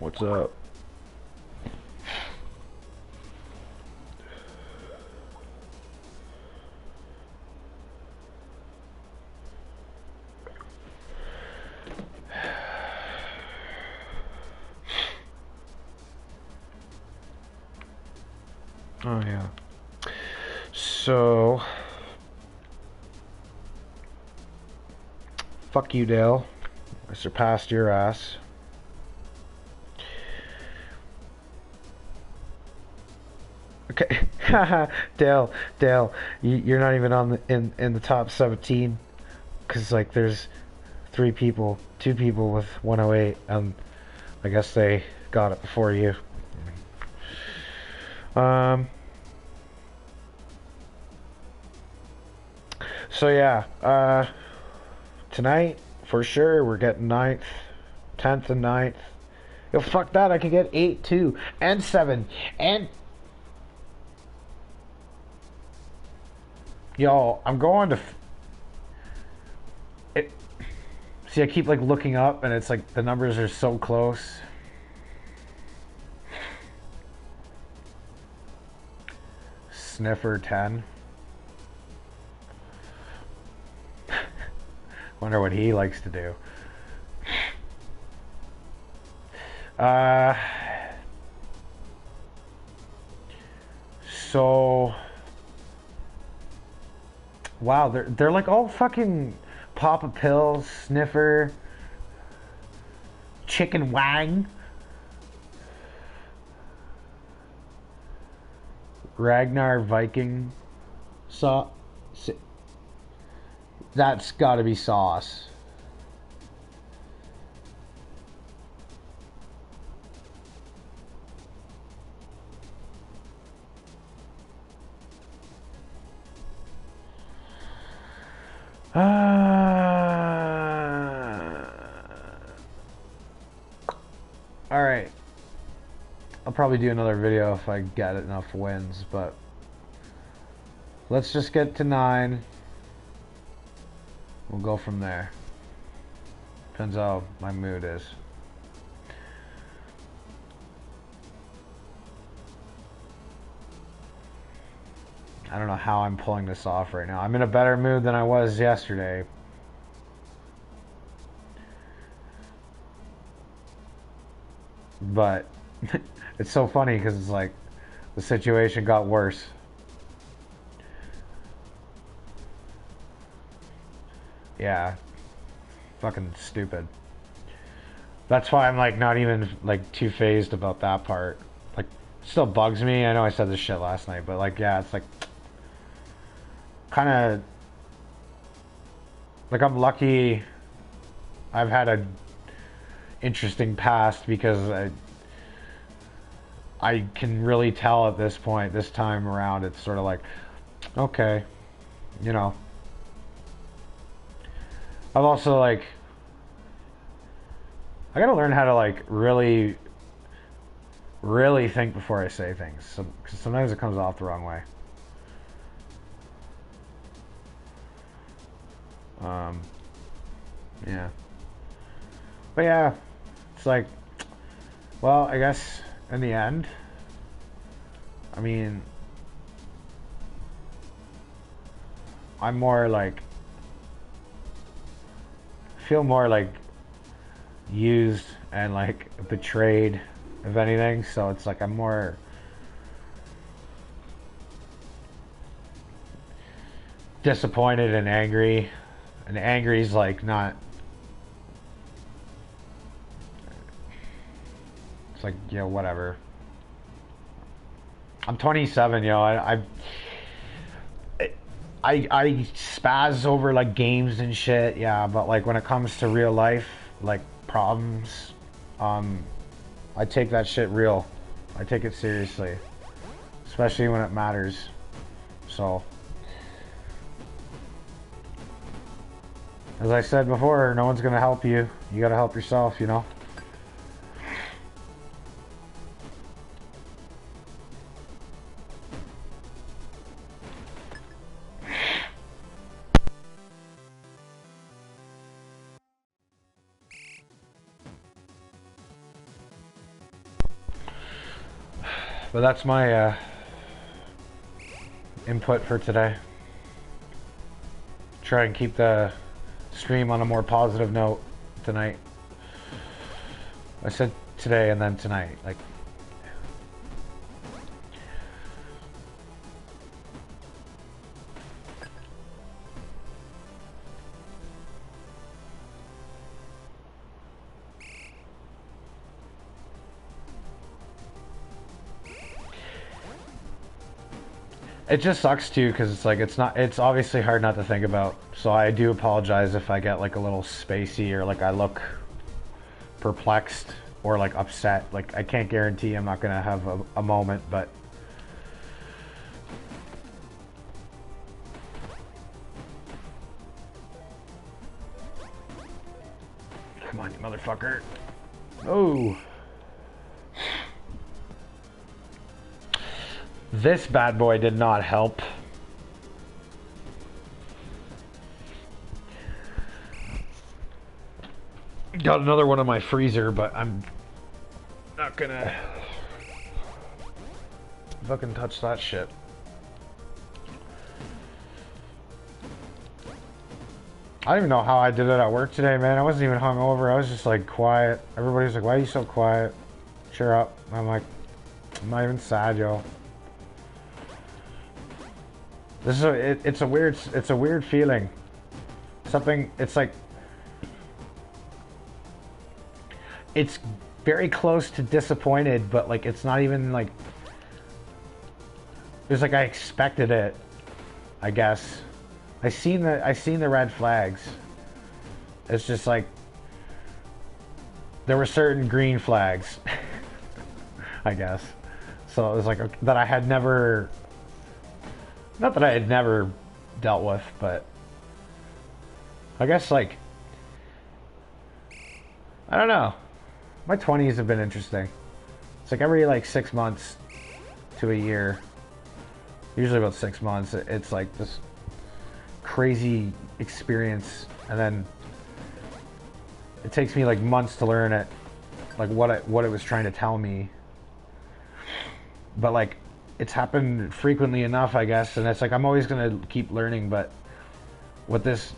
What's up? Oh yeah. So, fuck you, Dale. I surpassed your ass. Okay, Dale, you're not even on the in the top 17 because like there's two people with 108, and I guess they got it before you. Um. So yeah. Tonight for sure we're getting ninth, 10th, and ninth. Yo, fuck that! I could get 8 too, and 7, and yo, I'm going to. It, see, I keep like looking up, and it's like the numbers are so close. Sniffer 10. Wonder what he likes to do. Uh. So. Wow, they're like all fucking Papa Pills, Sniffer, Chicken Wang, Ragnar Viking. So, that's got to be sauce. Uh, all right. I'll probably do another video if I get enough wins, but let's just get to 9. We'll go from there. Depends how my mood is. I don't know how I'm pulling this off right now. I'm in a better mood than I was yesterday. But it's so funny because it's like the situation got worse. Yeah. Fucking stupid. That's why I'm like not even like too phased about that part. Like, it still bugs me. I know I said this shit last night, but like, yeah, it's like kind of like I'm lucky I've had a interesting past because I can really tell at this point, this time around, it's sort of like, okay, you know. I've also like, I gotta learn how to like really, really think before I say things. So, 'cause sometimes it comes off the wrong way. Um, yeah. But yeah, it's like, well, I guess in the end, I mean, I'm more like, feel more like used and like betrayed, if anything. So it's like I'm more disappointed and angry. And angry is like not. It's like, you know, whatever. I'm 27, yo. I spaz over like games and shit, yeah. But like when it comes to real life, like problems, um, I take that shit real. I take it seriously, especially when it matters. So, as I said before, no one's gonna help you. You gotta help yourself, you know. But that's my input for today. Try and keep the stream on a more positive note tonight. I said today and then tonight. Like, it just sucks too, because it's like it's obviously hard not to think about. So I do apologize if I get like a little spacey or like I look perplexed or like upset. Like, I can't guarantee I'm not gonna have a moment, but come on, you motherfucker. Oh. This bad boy did not help. Got another one in my freezer, but I'm not gonna fucking touch that shit. I don't even know how I did it at work today, man. I wasn't even hungover. I was just like quiet. Everybody's like, "Why are you so quiet? Cheer up." I'm like, I'm not even sad, yo. This is it's a weird feeling. Something, it's like, it's very close to disappointed, but like it's not even like, it's like I expected it, I guess. I seen the red flags. It's just like there were certain green flags, I guess. So it was like that I had never, not that I had never dealt with, but I guess like, I don't know. My 20s have been interesting. It's like every like 6 months to a year, usually about 6 months, it's like this crazy experience, and then it takes me like months to learn it, like what it was trying to tell me. But like, it's happened frequently enough, I guess, and it's like I'm always gonna keep learning. But with this,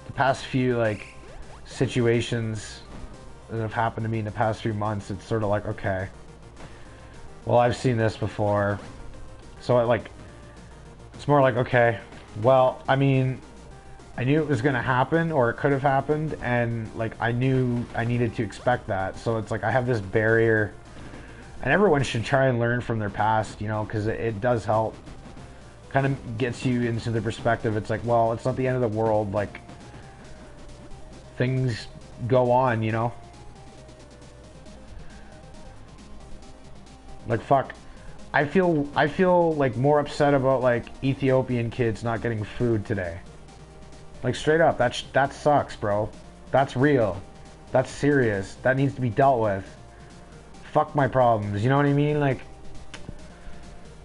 the past few like situations that have happened to me in the past few months, it's sort of like, okay, well, I've seen this before, so it's more like, okay, well, I mean, I knew it was gonna happen, or it could have happened, and like I knew I needed to expect that. So it's like I have this barrier, and everyone should try and learn from their past, you know, because it does help. Kind of gets you into the perspective. It's like, well, it's not the end of the world. Like, things go on, you know. Like, fuck, I feel like more upset about like Ethiopian kids not getting food today. Like, straight up, that sucks, bro. That's real. That's serious. That needs to be dealt with. Fuck my problems, you know what I mean? Like,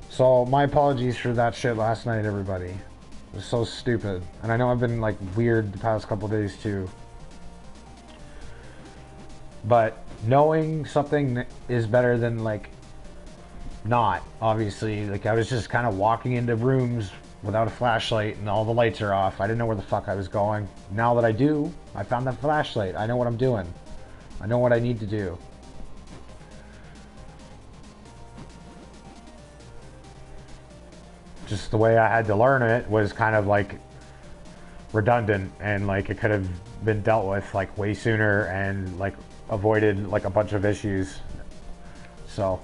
so my apologies for that shit last night, everybody. It was so stupid. And I know I've been like weird the past couple days too. But knowing something is better than like not, obviously. Like, I was just kind of walking into rooms without a flashlight and all the lights are off. I didn't know where the fuck I was going. Now that I do, I found that flashlight. I know what I'm doing. I know what I need to do. Just the way I had to learn it was kind of like redundant, and like it could have been dealt with like way sooner and like avoided like a bunch of issues. So,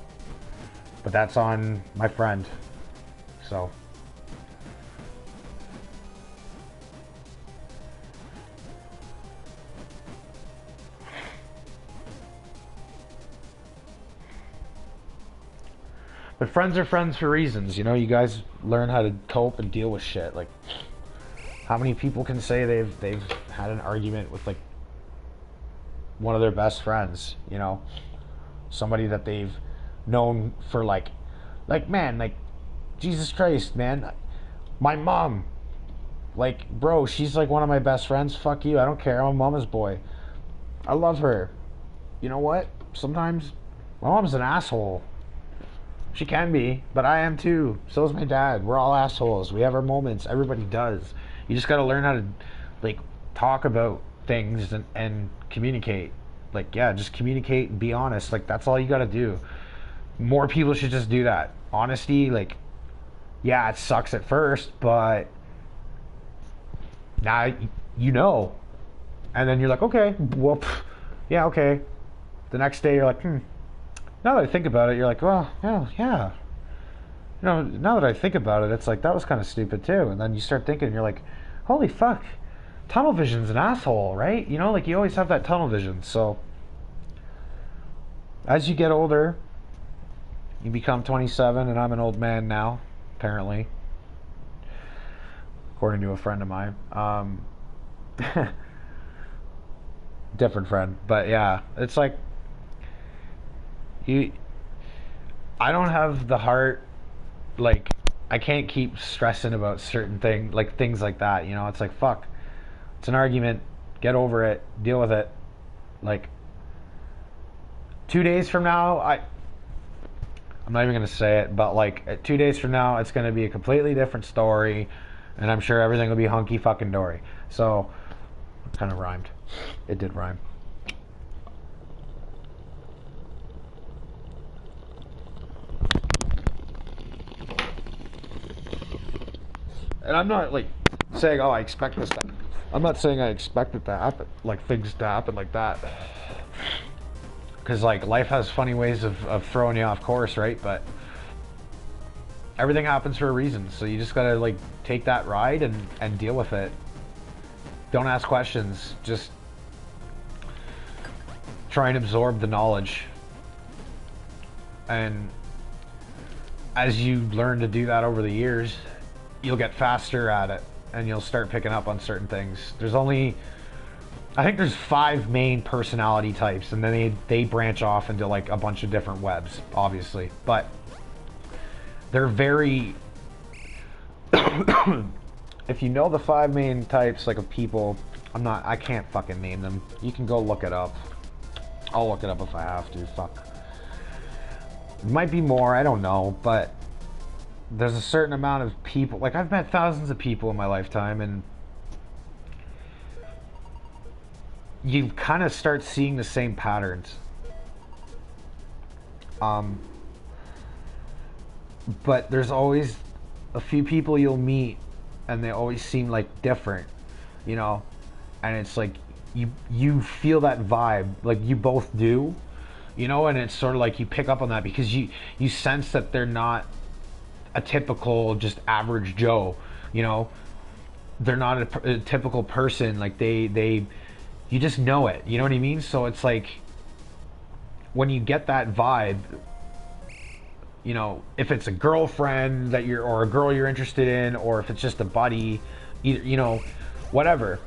but that's on my friend. So. But friends are friends for reasons, you know. You guys learn how to cope and deal with shit. Like, how many people can say they've had an argument with like one of their best friends, you know, somebody that they've known for like man, like, Jesus Christ, man, my mom, like, bro, she's like one of my best friends. Fuck you, I don't care. I'm a mama's boy. I love her. You know what? Sometimes my mom's an asshole. She can be, but I am too. So is my dad. We're all assholes. We have our moments. Everybody does. You just got to learn how to, like, talk about things and communicate. Like, yeah, just communicate and be honest. Like, that's all you got to do. More people should just do that. Honesty, like, yeah, it sucks at first, but now you know. And then you're like, okay, well, yeah, okay. The next day you're like, now that I think about it, you're like, well, yeah. You know, now that I think about it, it's like, that was kind of stupid too. And then you start thinking, and you're like, holy fuck, tunnel vision's an asshole, right? You know, like, you always have that tunnel vision. So as you get older, you become 27, and I'm an old man now, apparently, according to a friend of mine. Different friend, but yeah, it's like, I don't have the heart, like, I can't keep stressing about certain things, like things like that, you know. It's like, fuck, it's an argument, get over it, deal with it. Like, 2 days from now, I'm not even gonna say it, but like 2 days from now, it's gonna be a completely different story, and I'm sure everything will be hunky fucking dory. So, it kind of rhymed. It did rhyme. And I'm not like saying, oh, I expect this to. I'm not saying I expect it to happen, like things to happen like that. Because like life has funny ways of throwing you off course, right? But everything happens for a reason, so you just gotta like take that ride and deal with it. Don't ask questions, just try and absorb the knowledge. And as you learn to do that over the years, you'll get faster at it, and you'll start picking up on certain things. I think there's 5 main personality types, and then they branch off into like a bunch of different webs, obviously. But they're very if you know the 5 main types, like, of people, I can't fucking name them. You can go look it up. I'll look it up if I have to. Fuck. It might be more, I don't know, but there's a certain amount of people. Like, I've met thousands of people in my lifetime, and you kind of start seeing the same patterns. But there's always a few people you'll meet, and they always seem like different, you know? And it's like, you feel that vibe, like you both do, you know? And it's sort of like you pick up on that because you sense that they're not a typical just average Joe, you know? They're not a typical person. Like you just know it, you know what I mean? So it's like, when you get that vibe, you know, if it's a girlfriend or a girl you're interested in, or if it's just a buddy, either, you know, whatever,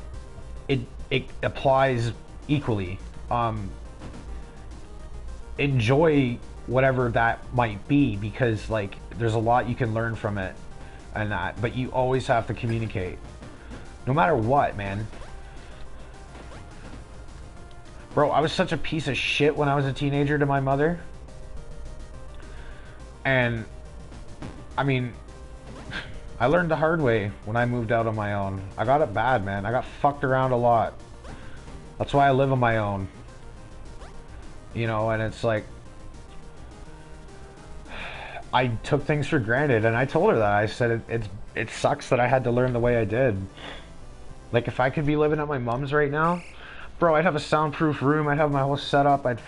it applies equally. Enjoy whatever that might be, because like there's a lot you can learn from it, and that, but you always have to communicate, no matter what, man. Bro, I was such a piece of shit when I was a teenager to my mother. And, I mean, I learned the hard way when I moved out on my own. I got it bad, man. I got fucked around a lot. That's why I live on my own. You know, and it's like, I took things for granted, and I told her that. I said, it sucks that I had to learn the way I did. Like, if I could be living at my mom's right now, bro, I'd have a soundproof room, I'd have my whole setup, I'd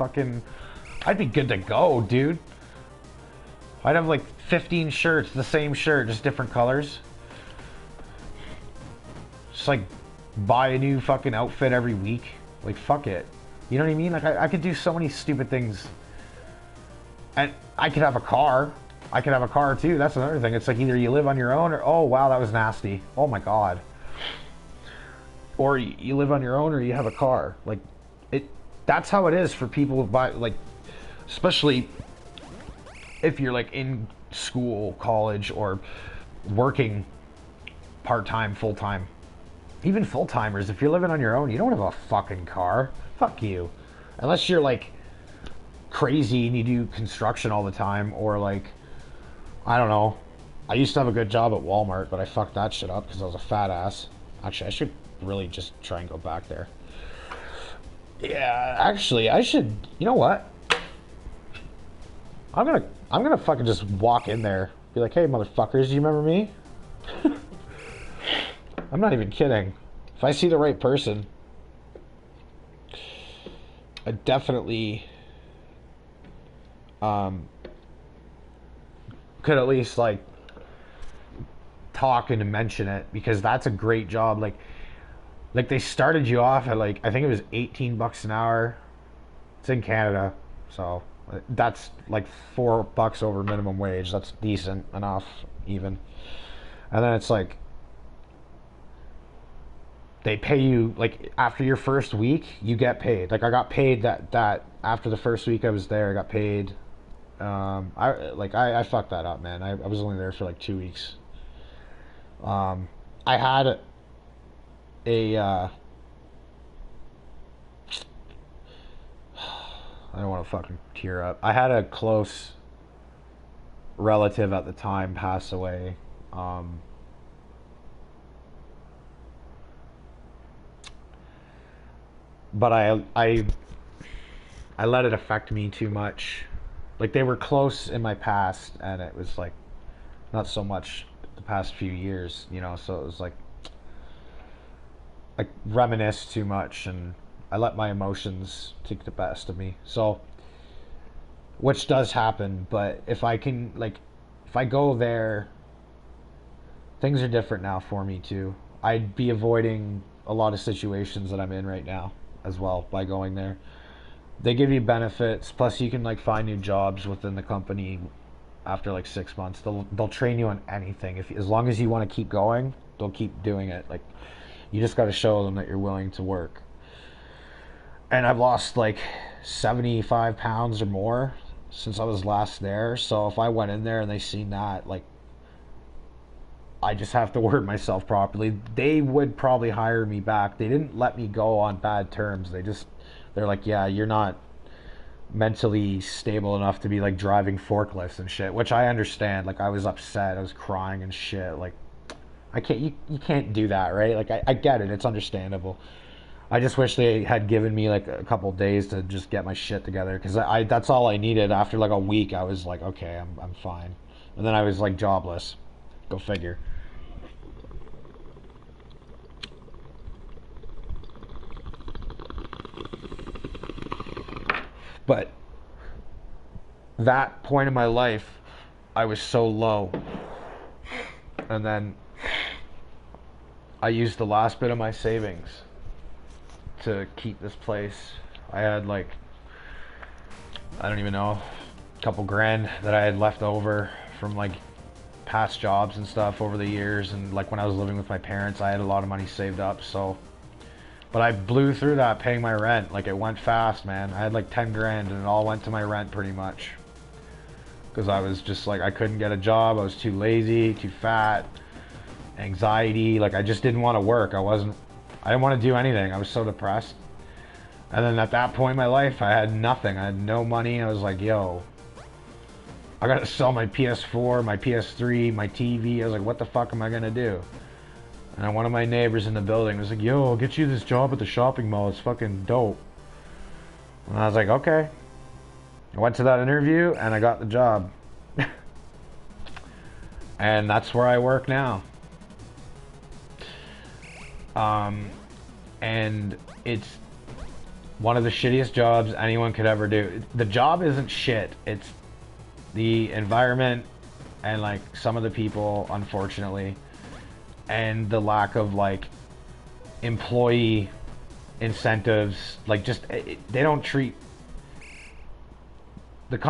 be good to go, dude. I'd have like 15 shirts, the same shirt, just different colors. Just like buy a new fucking outfit every week. Like, fuck it. You know what I mean? Like, I could do so many stupid things. And I could have a car. I could have a car too. That's another thing. It's like, either you live on your own, or, oh wow, that was nasty. Oh my god. Or you live on your own, or you have a car. Like, that's how it is for people who buy, like, especially if you're like in school, college, or working part-time, full-time. Even full-timers, if you're living on your own, you don't have a fucking car. Fuck you. Unless you're like crazy and you do construction all the time, or like I don't know. I used to have a good job at Walmart, but I fucked that shit up because I was a fat ass. Actually, I should really just try and go back there. Yeah, actually, I should. You know what? I'm gonna fucking just walk in there, be like, "Hey, motherfuckers, do you remember me?" I'm not even kidding. If I see the right person, I definitely could at least like talk and mention it because that's a great job. Like they started you off at like I think it was $18 an hour. It's in Canada, so that's like $4 over minimum wage. That's decent enough, even. And then it's like they pay you like after your first week, you get paid. Like I got paid that after the first week I was there, I got paid. I fucked that up, man. I was only there for like 2 weeks. I had a I don't want to fucking tear up. I had a close relative at the time pass away. Um, but I let it affect me too much. Like they were close in my past, and it was like not so much the past few years, you know. So it was like I reminisce too much, and I let my emotions take the best of me. So, which does happen, but if I can like, if I go there, things are different now for me too. I'd be avoiding a lot of situations that I'm in right now as well by going there. They give you benefits, plus you can like find new jobs within the company after like 6 months. They'll train you on anything. If as long as you want to keep going, they'll keep doing it. Like you just got to show them that you're willing to work. And I've lost like 75 pounds or more since I was last there. So if I went in there and they seen that, like I just have to word myself properly. They would probably hire me back. They didn't let me go on bad terms. They're like, yeah, you're not mentally stable enough to be like driving forklifts and shit, which I understand. Like I was upset, I was crying and shit. Like I can't, you can't do that, right? Like I get it, it's understandable. I just wish they had given me like a couple days to just get my shit together because I that's all I needed. After like a week, I was like, okay, I'm fine, and then I was like jobless. Go figure. But that point in my life, I was so low, and then I used the last bit of my savings to keep this place. I had like I don't even know, a couple grand that I had left over from like past jobs and stuff over the years, and like when I was living with my parents, I had a lot of money saved up. So, but I blew through that paying my rent. Like it went fast, man. I had like 10 grand, and it all went to my rent pretty much. Because I was just like I couldn't get a job. I was too lazy, too fat, anxiety. Like I just didn't want to work. I didn't want to do anything. I was so depressed. And then at that point in my life, I had nothing. I had no money. I was like, yo, I gotta sell my PS4, my PS3, my TV. I was like, what the fuck am I gonna do? And then one of my neighbors in the building was like, yo, I'll get you this job at the shopping mall. It's fucking dope. And I was like, okay. I went to that interview and I got the job. And that's where I work now. And it's one of the shittiest jobs anyone could ever do. The job isn't shit. It's the environment and like some of the people, unfortunately, and the lack of like employee incentives. Like just they don't treat